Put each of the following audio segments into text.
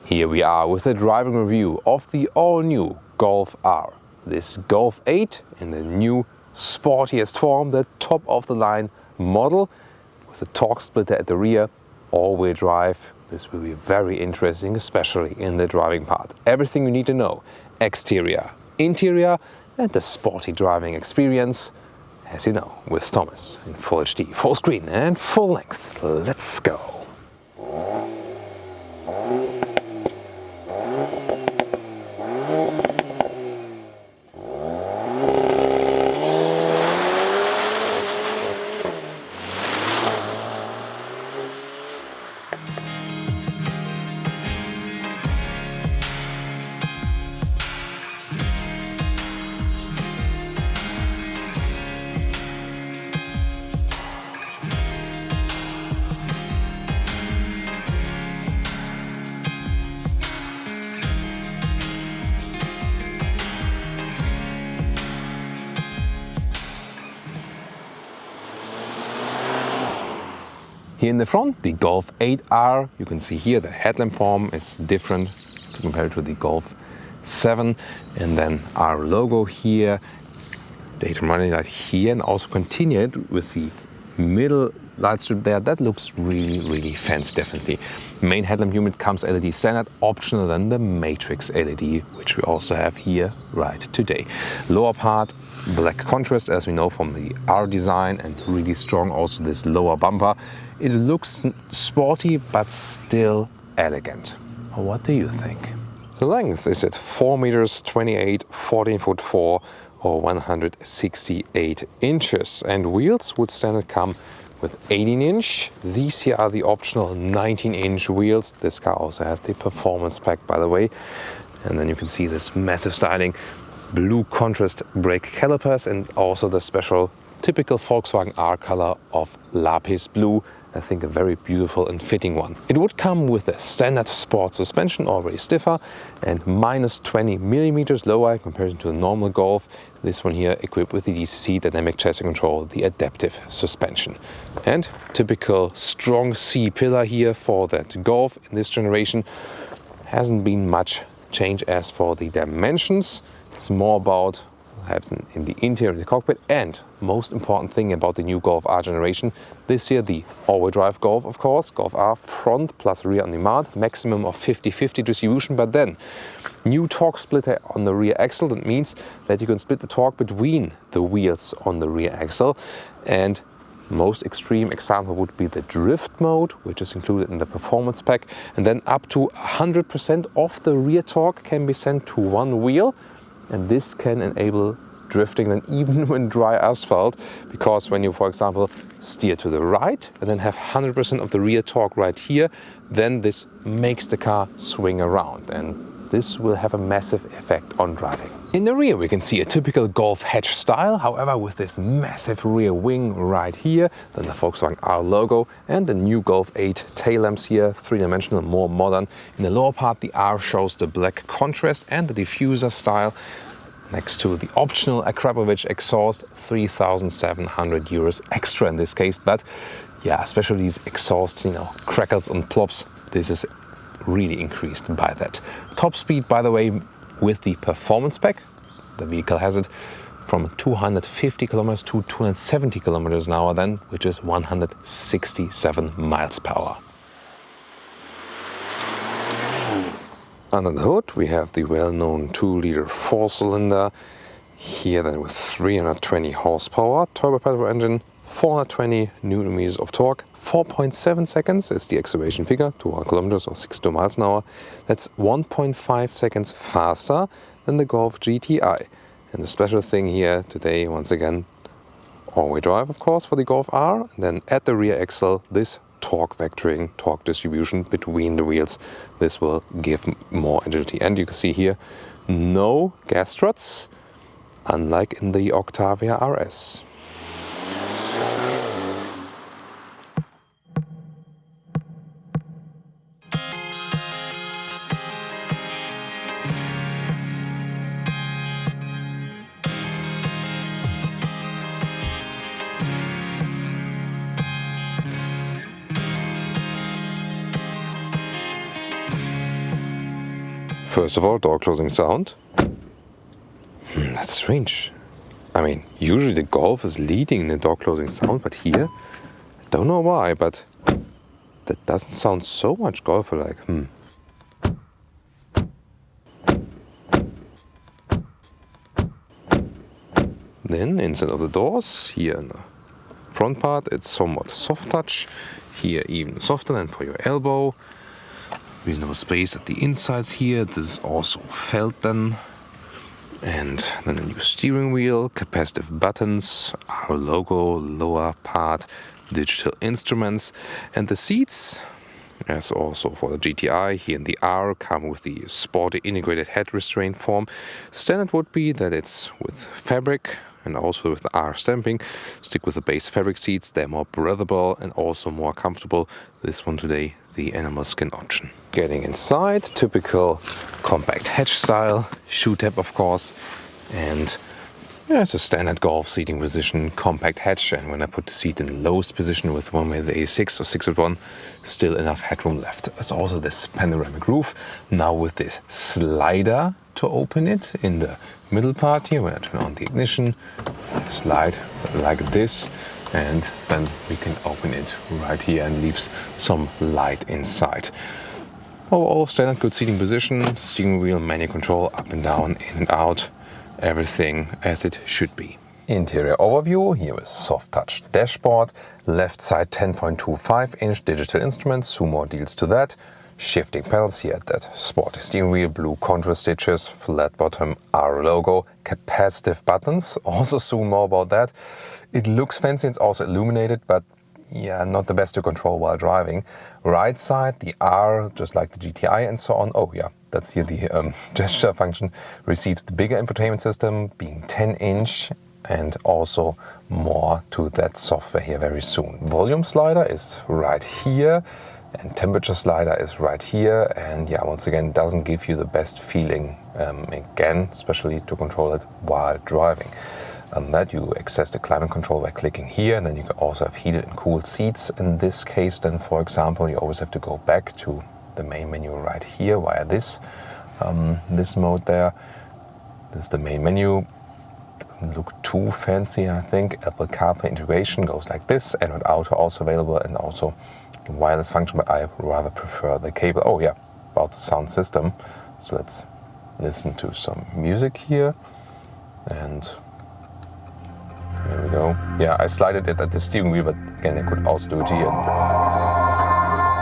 Here we are with a driving review of the all-new Golf R. This Golf 8 in the new sportiest form, the top-of-the-line model with a torque splitter at the rear, all-wheel drive. This will be very interesting, especially in the driving part. Everything you need to know, exterior, interior and the sporty driving experience, as you know, with Thomas in Full HD, full screen and full length. Let's go. Here in the front, the Golf 8R, you can see here the headlamp form is different compared to the Golf 7. And then our logo here, daytime running light here, and also continued with the middle light strip there. That looks really fancy, definitely. Main headlamp unit comes LED standard, optional than the Matrix LED, which we also have here right today. Lower part, black contrast, as we know from the R design, and really strong also this lower bumper. It looks sporty but still elegant. What do you think? The length is at 4 meters 28, 14'4" or 168 inches, and wheels would standard come with 18-inch. These here are the optional 19-inch wheels. This car also has the performance pack, by the way. And then you can see this massive styling, blue contrast brake calipers, and also the special typical Volkswagen R color of lapis blue. I think a very beautiful and fitting one. It would come with a standard sport suspension, already stiffer, and minus 20 millimeters lower in comparison to a normal Golf. This one here equipped with the DCC dynamic chassis control, the adaptive suspension. And typical strong C pillar here for that Golf in this generation. Hasn't been much change as for the dimensions. It's more about happen in the interior of the cockpit, and most important thing about the new Golf R generation, this year the all-wheel drive Golf, of course, Golf R front plus rear on demand, maximum of 50-50 distribution, but then new torque splitter on the rear axle. That means that you can split the torque between the wheels on the rear axle, and most extreme example would be the drift mode, which is included in the performance pack, and then up to 100% of the rear torque can be sent to one wheel. And this can enable drifting then even when dry asphalt, because when you, for example, steer to the right and then have 100% of the rear torque right here, then this makes the car swing around, and this will have a massive effect on driving. In the rear we can see a typical Golf hatch style, however with this massive rear wing right here, then the Volkswagen R logo and the new Golf 8 tail lamps here, three-dimensional, more modern. In the lower part the R shows the black contrast and the diffuser style, next to the optional Akrapovic exhaust, 3,700 euros extra in this case. But yeah, especially these exhausts, you know, crackles and plops, this is really increased by that. Top speed, by the way, with the performance pack, the vehicle has it from 250 kilometers to 270 kilometers an hour then, which is 167 miles per hour. Under the hood we have the well-known 2-liter 4-cylinder, here then with 320 horsepower, turbo petrol engine, 420 Newton meters of torque, 4.7 seconds is the acceleration figure, 200 kilometers or 62 miles an hour. That's 1.5 seconds faster than the Golf GTI. And the special thing here today, once again, all-wheel drive, of course, for the Golf R. And then at the rear axle, this torque vectoring, torque distribution between the wheels. This will give more agility. And you can see here, no gas struts, unlike in the Octavia RS. First of all, door closing sound. That's strange. I mean, usually the Golf is leading in the door closing sound, but here, I don't know why, but that doesn't sound so much Golfer-like. Then inside of the doors, here in the front part, it's somewhat soft touch. Here even softer than for your elbow. Reasonable space at the insides here. This is also felt then. And then a new steering wheel, capacitive buttons, our logo, lower part, digital instruments, and the seats, as also for the GTI, here in the R, come with the sporty integrated head restraint form. Standard would be that it's with fabric and also with the R stamping. Stick with the base fabric seats, they're more breathable and also more comfortable. This one today, the animal skin option. Getting inside, typical compact hatch style, shoe tab of course, and yeah, it's a standard Golf seating position, compact hatch, and when I put the seat in the lowest position with one with the A6 or 6.1, still enough headroom left. There's also this panoramic roof, now with this slider to open it in the middle part here. When I turn on the ignition, slide like this, and then we can open it right here and leaves some light inside. Overall, standard good seating position, steering wheel, manual control, up and down, in and out, everything as it should be. Interior overview, here is soft touch dashboard, left side 10.25-inch digital instruments, sumo deals to that. Shifting pedals here at that sporty steering wheel, blue contour stitches, flat bottom, our logo, capacitive buttons, also soon more about that. It looks fancy, it's also illuminated, but yeah, not the best to control while driving. Right side, the R, just like the GTI and so on. Oh yeah, that's here the gesture function. Receives the bigger infotainment system, being 10-inch, and also more to that software here very soon. Volume slider is right here, and temperature slider is right here. And yeah, once again, doesn't give you the best feeling, again, especially to control it while driving. That you access the climate control by clicking here, and then you can also have heated and cooled seats. In this case, then for example, you always have to go back to the main menu right here via this mode there. This is the main menu. Doesn't look too fancy, I think. Apple CarPlay integration goes like this. Android Auto also available, and also the wireless function, but I rather prefer the cable. Oh yeah, about the sound system. So let's listen to some music here, and there we go. Yeah, I slided it at the steering wheel, but again, I could also do it here. And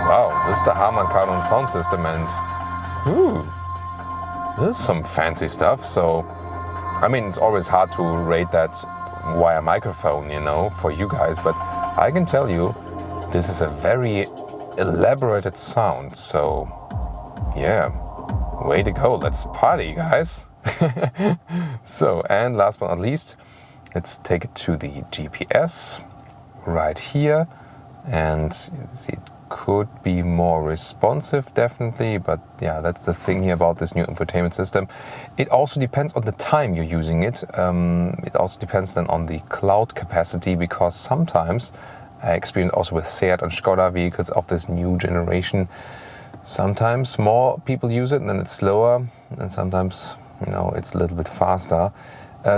wow, this is the Harman Kardon sound system, and this is some fancy stuff. So, I mean, it's always hard to rate that via microphone, you know, for you guys, but I can tell you, this is a very elaborated sound. So, yeah, way to go. Let's party, guys. So, and last but not least, let's take it to the GPS right here, and you see it could be more responsive definitely, but yeah, that's the thing here about this new infotainment system. It also depends on the time you're using it. It also depends then on the cloud capacity, because sometimes I experienced also with Seat and Skoda vehicles of this new generation, sometimes more people use it and then it's slower, and sometimes, you know, it's a little bit faster.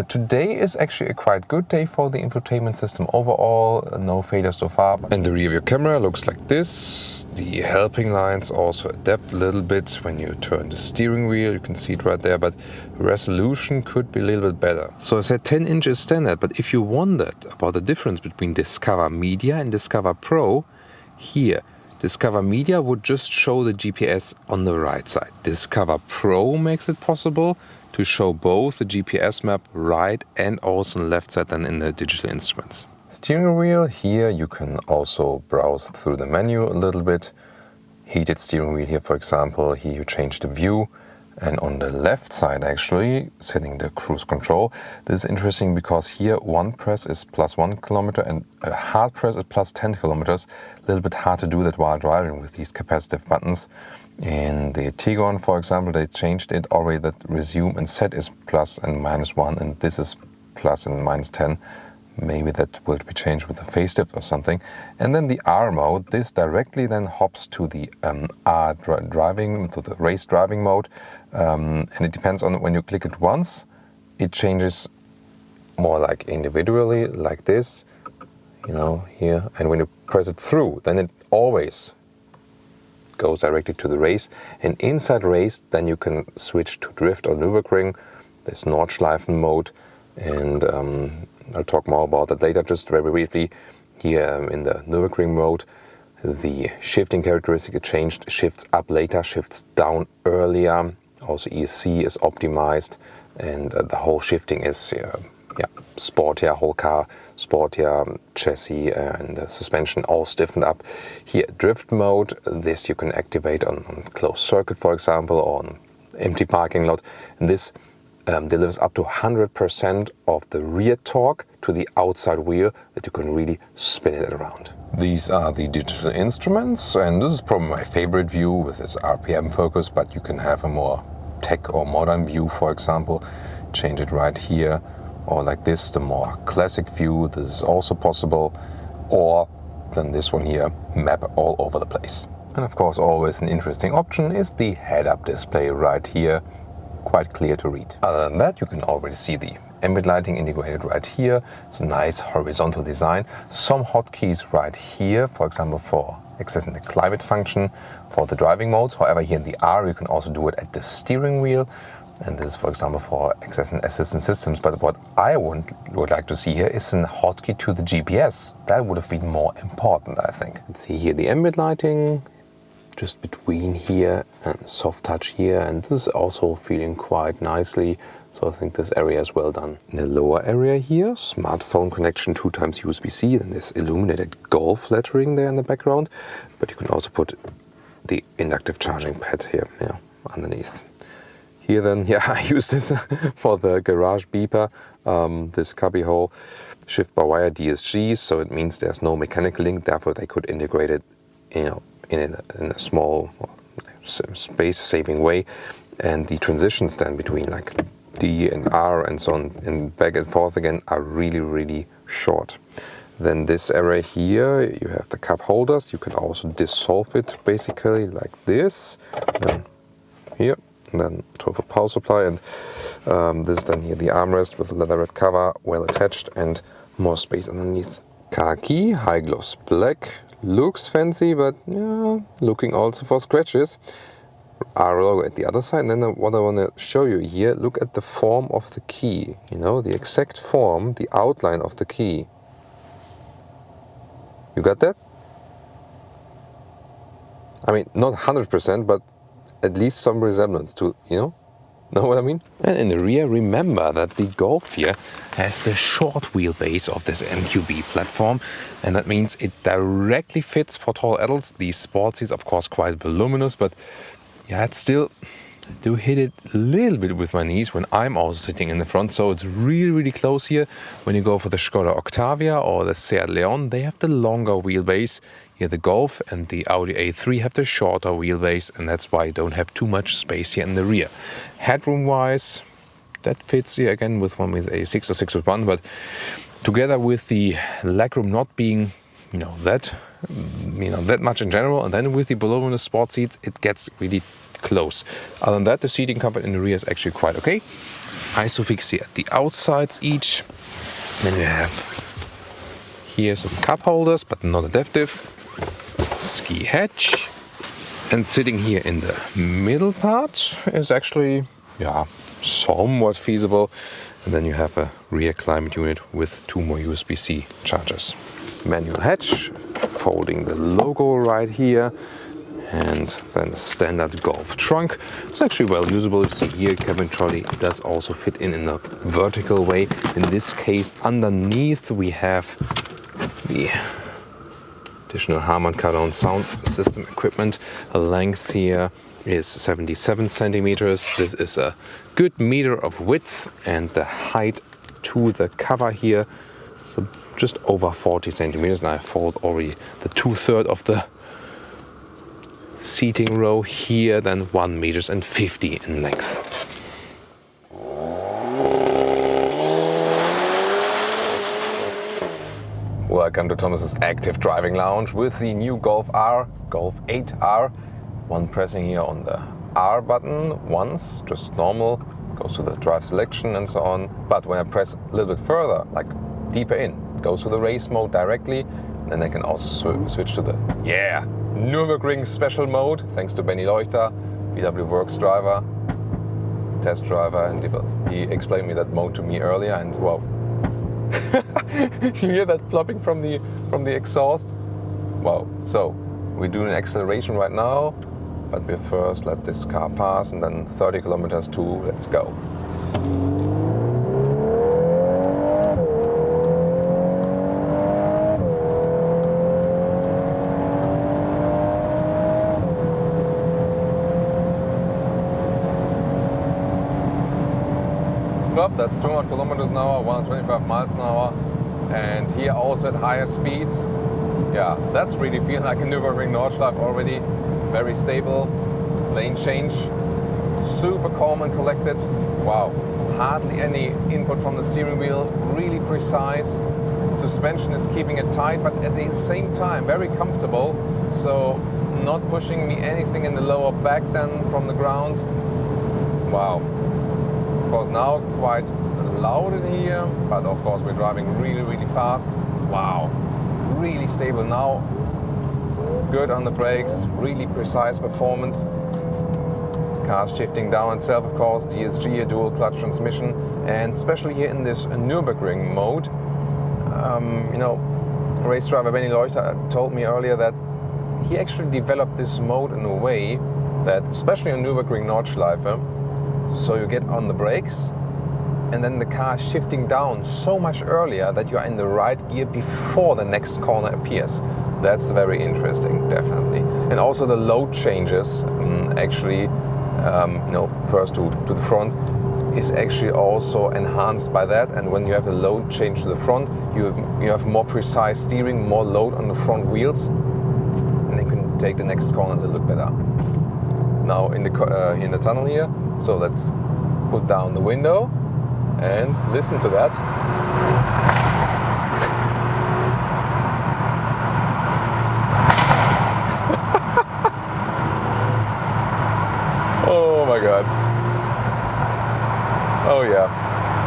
Today is actually a quite good day for the infotainment system overall, no failures so far. And the rear view camera looks like this. The helping lines also adapt a little bit when you turn the steering wheel, you can see it right there, but resolution could be a little bit better. So I said 10 inches standard, but if you wondered about the difference between Discover Media and Discover Pro, here, Discover Media would just show the GPS on the right side. Discover Pro makes it possible to show both the GPS map right and also on the left side than in the digital instruments. Steering wheel, here you can also browse through the menu a little bit. Heated steering wheel here, for example, here you change the view. And on the left side actually, setting the cruise control. This is interesting because here one press is +1 kilometer and a hard press is +10 kilometers. A little bit hard to do that while driving with these capacitive buttons. In the Tiguan, for example, they changed it already that resume and set is + and -1, and this is + and -10. Maybe that will be changed with the facelift or something. And then the R mode, this directly then hops to the R driving, to the race driving mode. And it depends on when you click it once, it changes more like individually, like this, you know, here. And when you press it through, then it always goes directly to the race. And inside race, then you can switch to drift or Nürburgring, this Nordschleifen mode. And I'll talk more about that later. Just very briefly, here in the Nürburgring mode, the shifting characteristic changed, shifts up later, shifts down earlier. Also ESC is optimized, and the whole shifting is sportier, whole car sportier, chassis and the suspension all stiffened up. Here drift mode, this you can activate on closed circuit, for example, or on empty parking lot. And this delivers up to 100% of the rear torque to the outside wheel, that you can really spin it around. These are the digital instruments, and this is probably my favorite view with this RPM focus, but you can have a more tech or modern view, for example. Change it right here, or like this, the more classic view. This is also possible, or then this one here, map all over the place. And of course, always an interesting option is the head-up display right here. Quite clear to read. Other than that, you can already see the ambient lighting integrated right here. It's a nice horizontal design. Some hotkeys right here, for example, for accessing the climate function for the driving modes. However, here in the R, you can also do it at the steering wheel. And this is, for example, for accessing assistance systems. But what I would like to see here is a hotkey to the GPS. That would have been more important, I think. Let's see here the ambient lighting, just between here and soft touch here, and this is also feeling quite nicely, so I think this area is well done. In the lower area here, smartphone connection 2x USB-C, and this illuminated Golf lettering there in the background, but you can also put the inductive charging pad here, underneath. Here then, I use this for the garage beeper, this cubby hole, shift by wire DSG, so it means there's no mechanical link, therefore they could integrate it, in a small space-saving way, and the transitions then between like D and R and so on and back and forth again are really, really short. Then this area here, you have the cup holders. You can also dissolve it basically like this. Then here, and then to a power supply, and this is then here the armrest with a leatherette cover, well attached, and more space underneath. Car key, high gloss black. Looks fancy, but looking also for scratches. R logo at the other side. And then what I want to show you here, look at the form of the key. The exact form, the outline of the key. You got that? I mean, not 100%, but at least some resemblance to, know what I mean? And in the rear, remember that the Golf here has the short wheelbase of this MQB platform, and that means it directly fits for tall adults. The Sports is of course quite voluminous, but it's still do hit it a little bit with my knees when I'm also sitting in the front, so it's really, really close here. When you go for the Skoda Octavia or the Seat Leon, they have the longer wheelbase. Here the Golf and the Audi A3 have the shorter wheelbase, and that's why you don't have too much space here in the rear. Headroom wise, that fits here again with one with a 6 or 6 with 1, but together with the legroom not being that much in general, and then with the voluminous sport seats, it gets really close. Other than that, the seating comfort in the rear is actually quite okay. Isofix here at the outsides each. Then we have here some cup holders, but not adaptive. Ski hatch, and sitting here in the middle part is actually somewhat feasible. And then you have a rear climate unit with 2 more USB-C chargers. Manual hatch, folding the logo right here, and then the standard Golf trunk. It's actually well usable. You see here, cabin trolley does also fit in a vertical way. In this case, underneath we have the additional Harman Kardon sound system equipment. The length here is 77 centimeters. This is a good meter of width, and the height to the cover here is just over 40 centimeters. And I fold already the 2/3 of the seating row here, then 1 meters and 50 in length. Welcome to Thomas's Active Driving Lounge with the new Golf R, Golf 8R. One pressing here on the R button once, just normal, goes to the drive selection and so on. But when I press a little bit further, like deeper in, it goes to the race mode directly. Then I can also switch to the Nürburgring special mode, thanks to Benny Leuchter, VW Works driver, test driver, and he explained me that mode to me earlier, and wow. You hear that plopping from the exhaust? Wow. So we're doing acceleration right now, but we first let this car pass, and then 30 kilometers to let's go. That's 200 kilometers an hour, 125 miles an hour, and here also at higher speeds. Yeah, that's really feeling like a Nürburgring Nordschleife already. Very stable, lane change, super calm and collected. Wow, hardly any input from the steering wheel, really precise. Suspension is keeping it tight, but at the same time very comfortable. So not pushing me anything in the lower back then from the ground. Wow. Of course now quite loud in here, but of course we're driving really, really fast. Wow, really stable now. Good on the brakes, really precise performance. Car's shifting down itself, of course, DSG, a dual clutch transmission, and especially here in this Nürburgring mode. Race driver Benny Leuchter told me earlier that he actually developed this mode in a way that, especially on Nürburgring Nordschleife, so you get on the brakes and then the car is shifting down so much earlier that you are in the right gear before the next corner appears. That's very interesting, definitely. And also the load changes, first to the front is actually also enhanced by that. And when you have a load change to the front, you have more precise steering, more load on the front wheels, and then you can take the next corner a little bit better. Now in the tunnel here, so let's put down the window and listen to that. Oh my God. Oh yeah.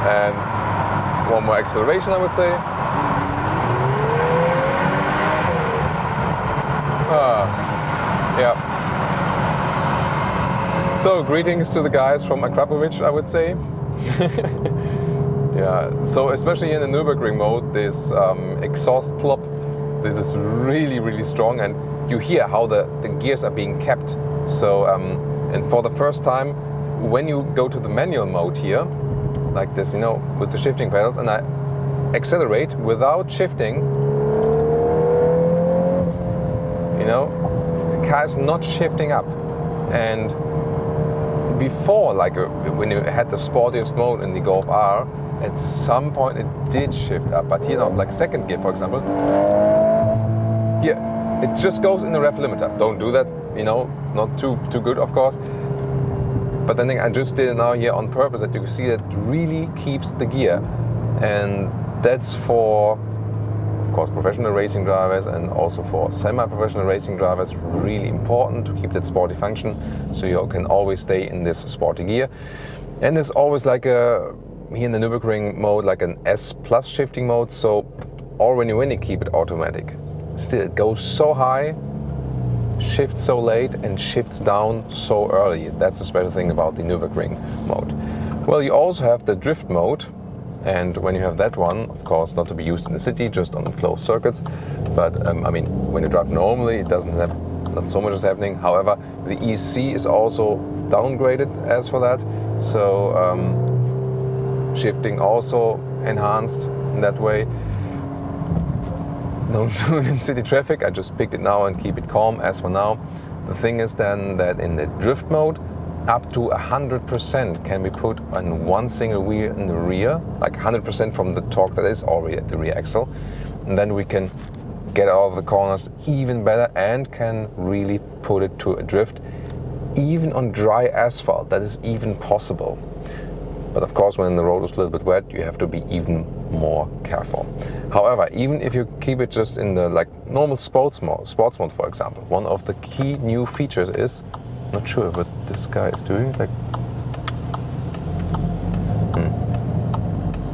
And one more acceleration, I would say. Yeah. So greetings to the guys from Akrapovic, I would say. Yeah, so especially in the Nürburgring mode, this exhaust plop, this is really, really strong, and you hear how the gears are being kept. So, and for the first time, when you go to the manual mode here, like this, with the shifting pedals, and I accelerate without shifting, the car is not shifting up. And before, when you had the sportiest mode in the Golf R, at some point it did shift up, but here now, like second gear, for example, here it just goes in the rev limiter. Don't do that, not too good, of course. But then I just did it now here on purpose, that you can see that it really keeps the gear, and that's for, of course, professional racing drivers and also for semi-professional racing drivers, really important to keep that sporty function, so you can always stay in this sporty gear. And there's always here in the Nürburgring mode, like an S plus shifting mode, so already when you keep it automatic, still it goes so high, shifts so late, and shifts down so early. That's the special thing about the Nürburgring mode. Well, you also have the drift mode. And when you have that one, of course, not to be used in the city, just on closed circuits. But when you drive normally, it doesn't have, not so much is happening. However, the EC is also downgraded as for that. So shifting also enhanced in that way. Don't do it in city traffic. I just picked it now and keep it calm as for now. The thing is then that in the drift mode, up to 100% can be put on one single wheel in the rear, like 100% from the torque that is already at the rear axle. And then we can get out of the corners even better and can really put it to a drift. Even on dry asphalt, that is even possible. But of course, when the road is a little bit wet, you have to be even more careful. However, even if you keep it just in the like normal sports mode, for example, one of the key new features is, not sure what this guy is doing, like,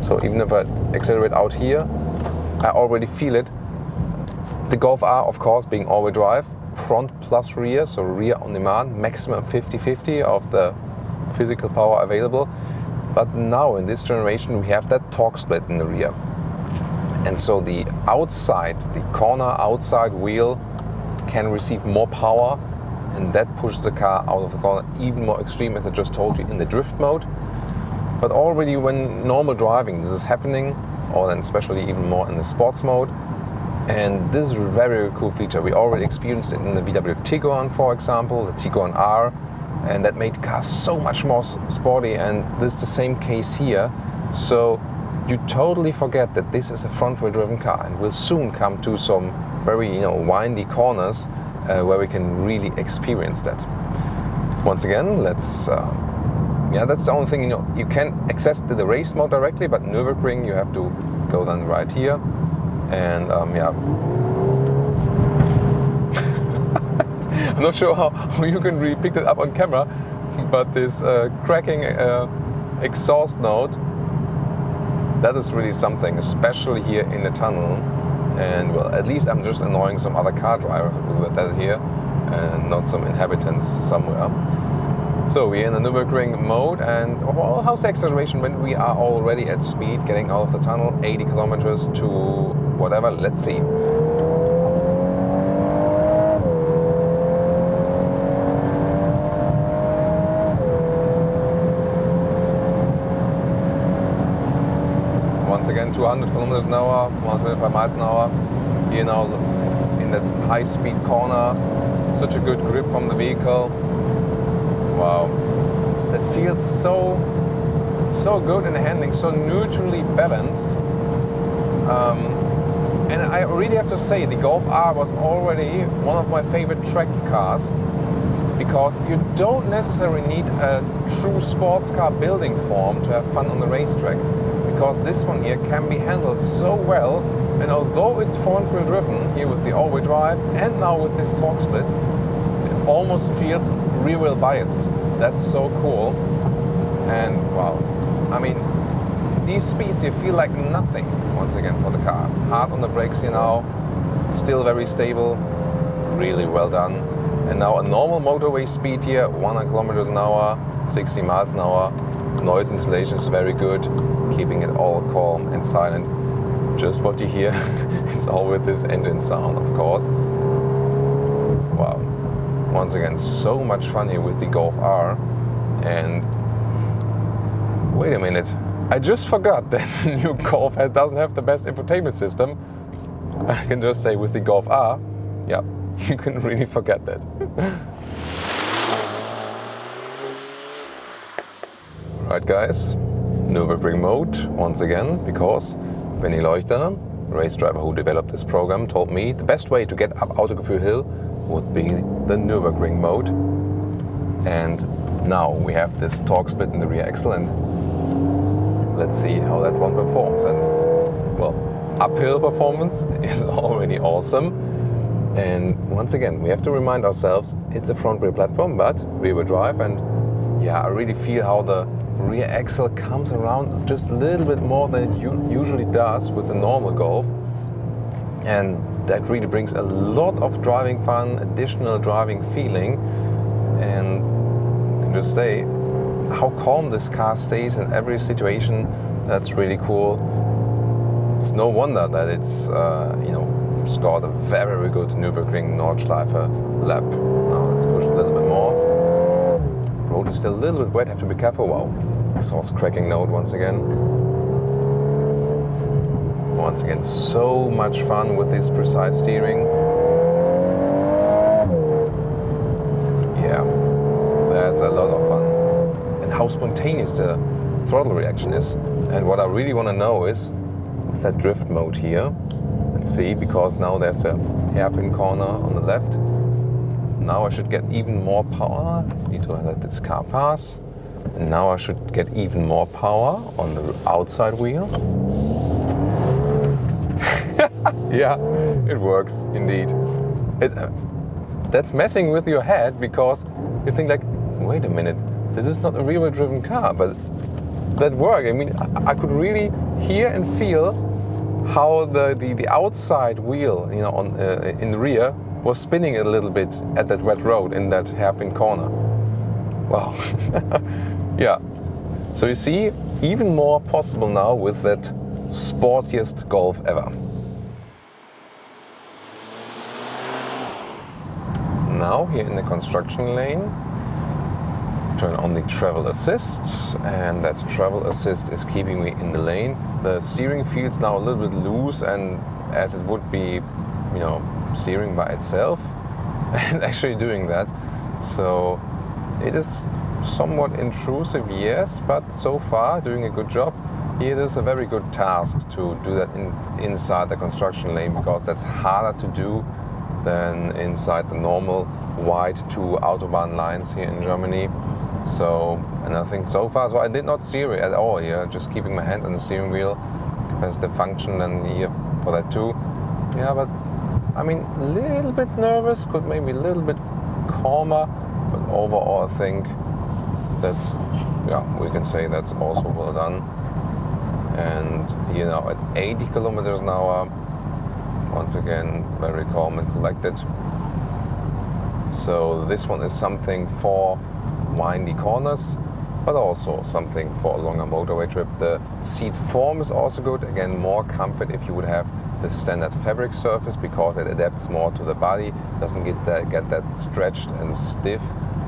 so even if I accelerate out here, I already feel it. The Golf R, of course, being all-wheel drive, front plus rear, so rear on demand, maximum 50-50 of the physical power available. But now in this generation, we have that torque split in the rear. And so the outside, the corner outside wheel can receive more power, and that pushes the car out of the corner even more extreme, as I just told you, in the drift mode. But already when normal driving, this is happening, or then especially even more in the sports mode. And this is a very, very cool feature. We already experienced it in the VW Tiguan, for example, the Tiguan R, and that made cars so much more sporty, and this is the same case here. So you totally forget that this is a front-wheel driven car, and we'll soon come to some very windy corners where we can really experience that. Once again, let's that's the only thing, you can access the race mode directly, but Nürburgring you have to go then right here. And I'm not sure how you can really pick that up on camera, but this cracking exhaust note, that is really something, especially here in the tunnel. And well, at least I'm just annoying some other car driver with that here, and not some inhabitants somewhere. So we're in the Nürburgring mode, and well, how's the acceleration when we are already at speed, getting out of the tunnel, 80 kilometers to whatever, let's see. Once again, 200 kilometers an hour, 125 miles an hour. Here now in that high speed corner, such a good grip from the vehicle. Wow, that feels so good in the handling, so neutrally balanced. And I really have to say, the Golf R was already one of my favorite track cars, because you don't necessarily need a true sports car building form to have fun on the racetrack, because this one here can be handled so well. And although it's front-wheel driven here with the all-wheel drive and now with this torque split, it almost feels rear-wheel biased. That's so cool. And wow, I mean, these speeds you feel like nothing once again for the car. Hard on the brakes here now, still very stable, really well done. And now a normal motorway speed here, 100 kilometers an hour, 60 miles an hour. Noise insulation is very good, keeping it all calm and silent. Just what you hear is all with this engine sound, of course. Wow. Once again, so much fun here with the Golf R. And wait a minute, I just forgot that the new Golf doesn't have the best infotainment system. I can just say with the Golf R, yeah, you can really forget that. Alright guys, Nürburgring mode once again, because Benny Leuchter, race driver who developed this program, told me the best way to get up Autogefuehl would be the Nürburgring mode. And now we have this torque split in the rear axle, and let's see how that one performs. And well, uphill performance is already awesome. And once again, we have to remind ourselves it's a front wheel platform, but rear wheel drive. And yeah, I really feel how the rear axle comes around just a little bit more than it usually does with the normal Golf. And that really brings a lot of driving fun, additional driving feeling. And you can just say how calm this car stays in every situation. That's really cool. It's no wonder that it's scored a very, very good Nürburgring Nordschleife lap. Now let's push a little bit more. Road is still a little bit wet, have to be careful. Wow, exhaust cracking note once again. Once again, so much fun with this precise steering. Yeah, that's a lot of fun. And how spontaneous the throttle reaction is. And what I really want to know is, with that drift mode here, let's see, because now there's a hairpin corner on the left. Now I should get even more power. Need to let this car pass. And now I should get even more power on the outside wheel. Yeah, it works indeed. That's messing with your head because you think like, wait a minute, this is not a rear-wheel driven car, but that worked. I mean, I could really hear and feel how the outside wheel, you know, on in the rear was spinning a little bit at that wet road in that hairpin corner. Wow. Yeah. So you see, even more possible now with that sportiest Golf ever. Now here in the construction lane, turn on the travel assist, and that travel assist is keeping me in the lane. The steering feels now a little bit loose, and as it would be, you know, steering by itself and actually doing that. So it is somewhat intrusive, yes, but so far doing a good job. Here it is a very good task to do that inside the construction lane, because that's harder to do than inside the normal wide two Autobahn lines here in Germany. So, and I think so far, so I did not steer it at all here, just keeping my hands on the steering wheel, capacitive function, and here for that too. Yeah, but I mean, a little bit nervous, could maybe a little bit calmer, but overall I think that's, yeah, we can say that's also well done. And here now at 80 kilometers an hour, once again, very calm and collected. So this one is something for windy corners, but also something for a longer motorway trip. The seat form is also good. Again, more comfort if you would have the standard fabric surface, because it adapts more to the body, doesn't get that stretched and stiff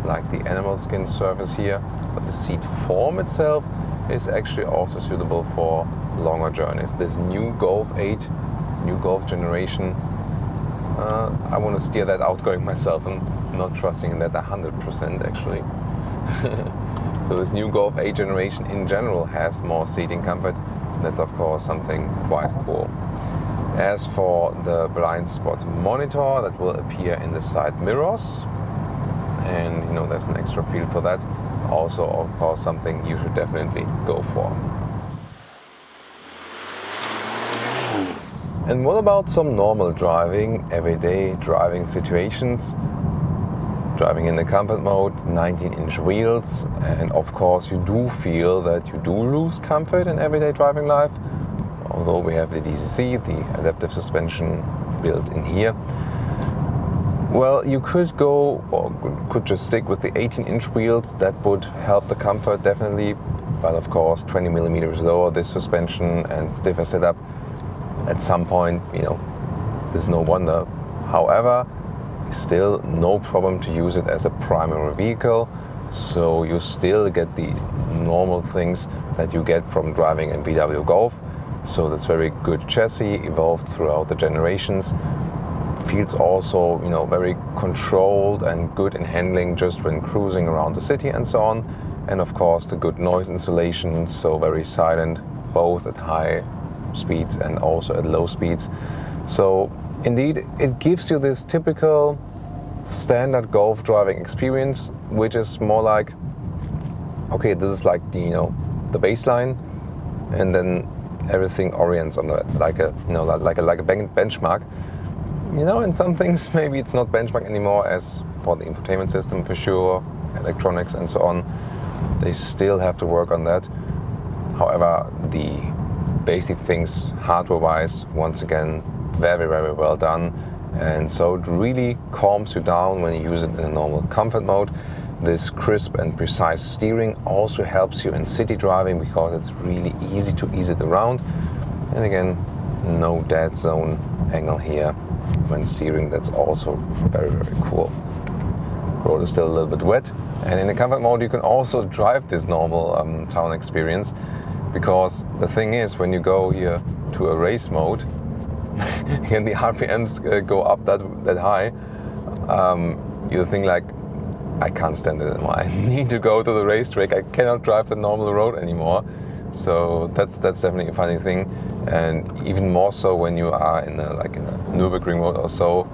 like the animal skin surface here. But the seat form itself is actually also suitable for longer journeys. This new Golf 8, new Golf generation, I want to steer that outgoing myself and not trusting in that 100% actually. So this new Golf 8 generation in general has more seating comfort. That's of course something quite cool. As for the blind spot monitor, that will appear in the side mirrors, and you know, there's an extra field for that. Also, of course, something you should definitely go for. And what about some normal driving, everyday driving situations? Driving in the comfort mode, 19-inch wheels, and of course you do feel that you do lose comfort in everyday driving life, although we have the DCC, the adaptive suspension built in here. Well, you could go, or could just stick with the 18-inch wheels. That would help the comfort definitely, but of course 20 millimeters lower this suspension and stiffer setup. At some point, you know, there's no wonder. However, still no problem to use it as a primary vehicle, so you still get the normal things that you get from driving a VW Golf. So that's very good chassis, evolved throughout the generations. Feels also, you know, very controlled and good in handling just when cruising around the city and so on. And of course the good noise insulation, so very silent, both at high speeds and also at low speeds. So indeed, it gives you this typical standard Golf driving experience, which is more like, okay, this is like the, you know, the baseline, and then everything orients on that, like a, you know, like a benchmark. You know, in some things maybe it's not benchmark anymore, as for the infotainment system for sure, electronics and so on. They still have to work on that. However, the basic things hardware-wise, once again, very, very well done. And so it really calms you down when you use it in a normal comfort mode. This crisp and precise steering also helps you in city driving, because it's really easy to ease it around. And again, no dead zone angle here when steering. That's also very, very cool. Road is still a little bit wet, and in the comfort mode you can also drive this normal town experience, because the thing is, when you go here to a race mode and the RPMs go up that high, you think like, I can't stand it anymore. I need to go to the racetrack. I cannot drive the normal road anymore. So that's definitely a funny thing, and even more so when you are in a Nürburgring road or so.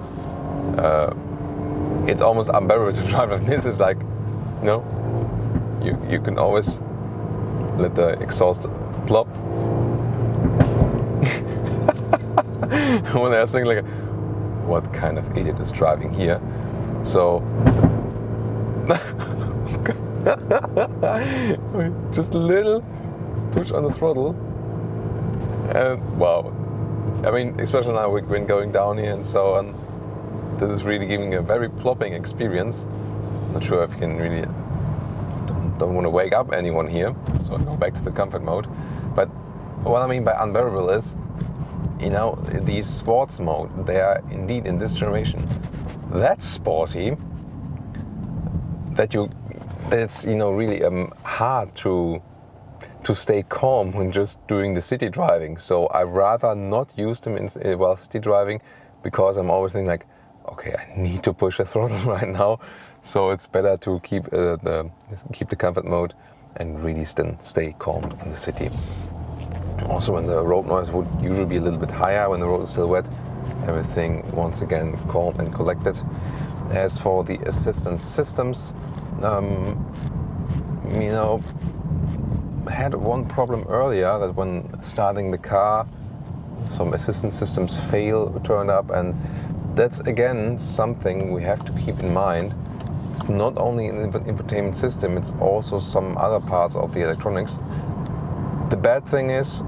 It's almost unbearable to drive like this. It's like, you know, you can always let the exhaust plop. When I was thinking like, what kind of idiot is driving here? So just a little push on the throttle, and wow. I mean, especially now when going down here and so on, this is really giving a very plopping experience. Not sure if you can really, don't want to wake up anyone here, so I go back to the comfort mode. But what I mean by unbearable is, you know, these sports mode, they are indeed in this generation that sporty that it's, you know, really hard to stay calm when just doing the city driving. So I rather not use them while city driving, because I'm always thinking like, okay, I need to push the throttle right now. So it's better to keep the comfort mode and really stay calm in the city. Also, when the road noise would usually be a little bit higher when the road is still wet, everything once again calm and collected. As for the assistance systems, you know, I had one problem earlier, that when starting the car, some assistance systems turned up, and that's again something we have to keep in mind. It's not only an infotainment system, it's also some other parts of the electronics. The bad thing is,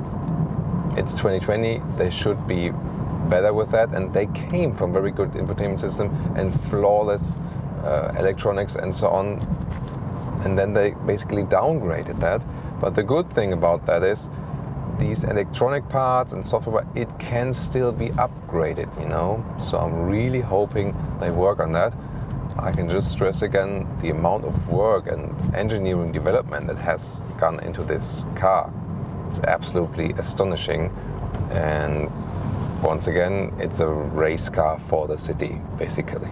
it's 2020, they should be better with that, and they came from very good infotainment system and flawless electronics and so on, and then they basically downgraded that. But the good thing about that is, these electronic parts and software, it can still be upgraded, you know. So I'm really hoping they work on that. I can just stress again, the amount of work and engineering development that has gone into this car is absolutely astonishing. And once again, it's a race car for the city, basically.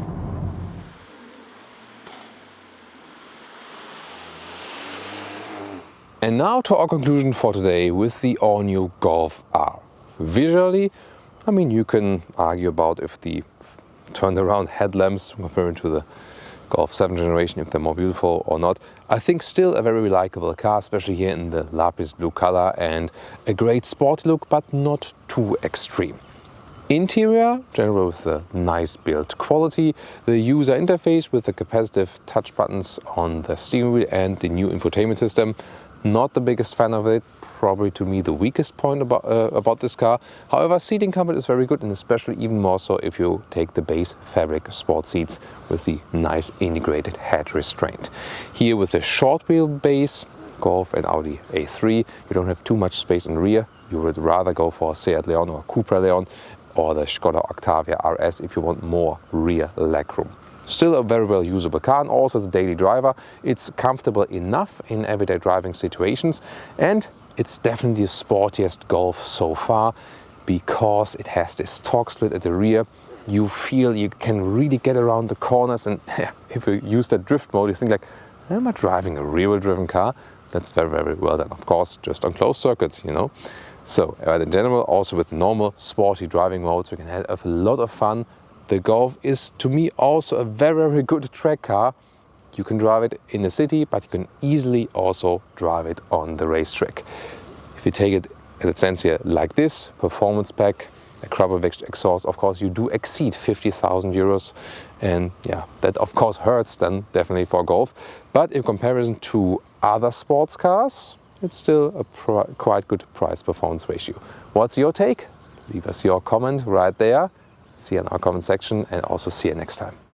And now to our conclusion for today with the all-new Golf R. Visually, I mean, you can argue about if the turned around headlamps compared to the Golf 7 generation, if they're more beautiful or not. I think still a very likable car, especially here in the lapis blue color, and a great sporty look, but not too extreme. Interior, general with a nice build quality, the user interface with the capacitive touch buttons on the steering wheel and the new infotainment system. Not the biggest fan of it, probably to me the weakest point about this car. However, seating comfort is very good, and especially even more so if you take the base fabric sport seats with the nice integrated head restraint. Here with the short wheelbase Golf and Audi A3, you don't have too much space in the rear. You would rather go for a Seat Leon or Cupra Leon or the Skoda Octavia RS if you want more rear legroom. Still a very well usable car, and also as a daily driver, it's comfortable enough in everyday driving situations, and it's definitely the sportiest Golf so far because it has this torque split at the rear. You feel you can really get around the corners, and if you use that drift mode, you think like, am I driving a rear-wheel driven car? That's very, very well done. Of course, just on closed circuits, you know. So in general, also with normal sporty driving modes, you can have a lot of fun. The Golf is, to me, also a very, very good track car. You can drive it in the city, but you can easily also drive it on the racetrack. If you take it as it stands here like this, performance pack, a crumple exhaust, of course, you do exceed 50,000 euros. And yeah, that of course hurts then definitely for Golf. But in comparison to other sports cars, it's still a quite good price-performance ratio. What's your take? Leave us your comment right there. See you in our comment section, and also see you next time.